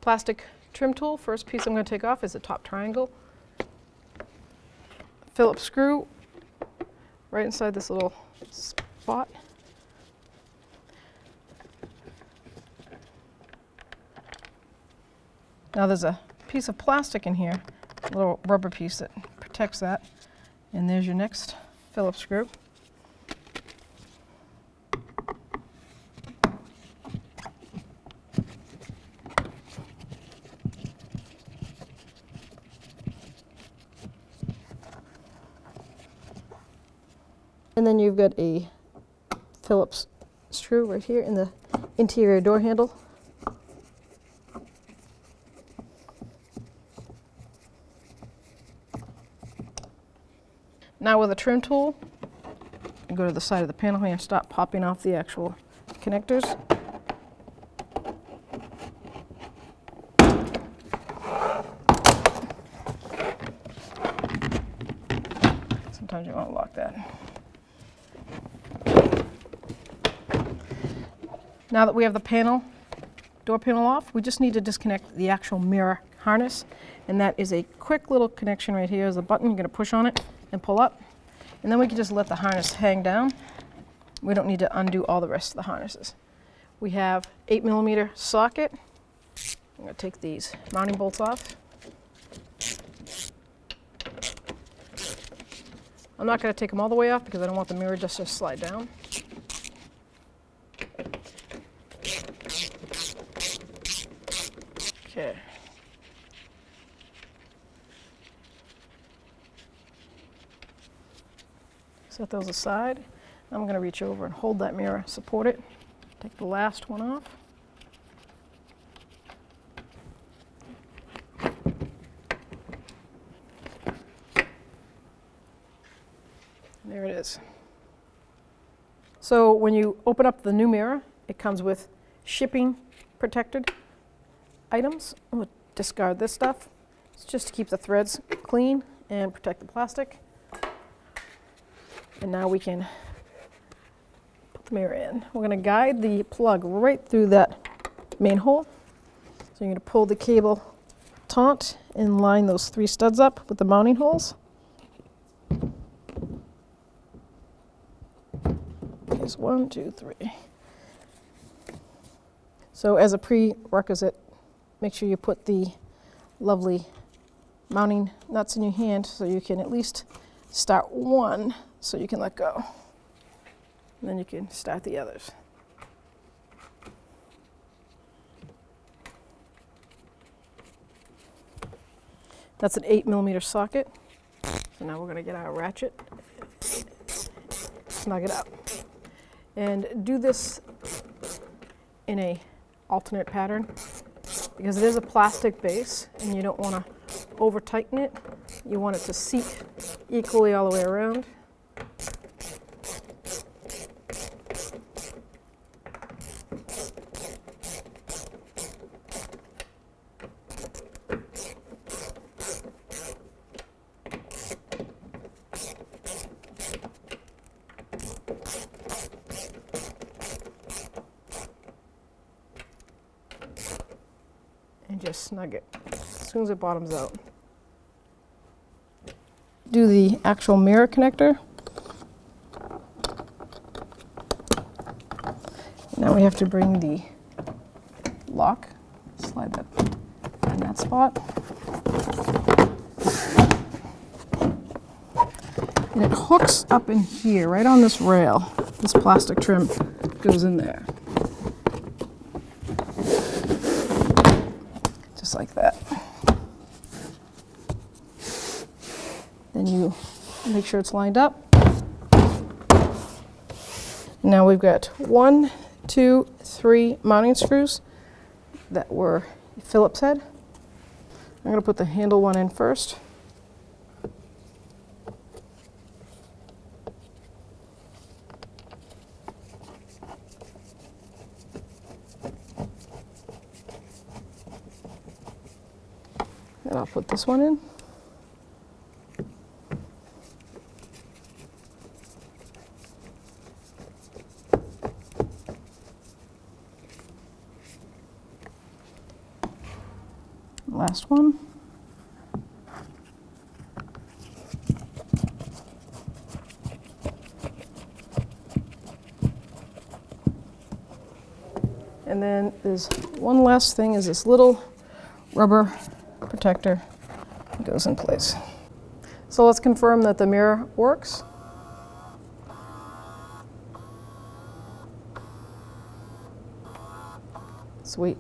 plastic trim tool. First piece I'm going to take off is the top triangle. Phillips screw right inside this little spot. Now there's a piece of plastic in here, a little rubber piece that protects that. And there's your next Phillips screw. And then you've got a Phillips screw right here in the interior door handle. Now with a trim tool, you go to the side of the panel here and start popping off the actual connectors. Sometimes you want to lock that. Now that we have the panel, door panel off, we just need to disconnect the actual mirror harness. And that is a quick little connection right here. There's a button, you're going to push on it and pull up. And then we can just let the harness hang down. We don't need to undo all the rest of the harnesses. We have 8mm socket. I'm going to take these mounting bolts off. I'm not going to take them all the way off because I don't want the mirror just to slide down. Okay. Set those aside. I'm going to reach over and hold that mirror, support it. Take the last one off. There it is. So when you open up the new mirror, it comes with shipping protected items. I'm going to discard this stuff. It's just to keep the threads clean and protect the plastic. And now we can put the mirror in. We're going to guide the plug right through that main hole. So you're going to pull the cable taut and line those 3 studs up with the mounting holes. There's 1, 2, 3. So as a prerequisite, make sure you put the lovely mounting nuts in your hand so you can at least start one so you can let go. And then you can start the others. That's an 8mm socket. So now we're going to get our ratchet, snug it up. And do this in a alternate pattern because it is a plastic base and you don't want to over tighten it. You want it to seat equally all the way around. And just snug it as soon as it bottoms out. Do the actual mirror connector. Now we have to bring the lock, slide that in that spot. And it hooks up in here, right on this rail. This plastic trim goes in there. Just like that. Then you make sure it's lined up. Now we've got 1, 2, 3 mounting screws that were Phillips head. I'm going to put the handle one in first. And I'll put this one in. last one. And then there's one last thing, is this little rubber protector that goes in place. So let's confirm that the mirror works. Sweet.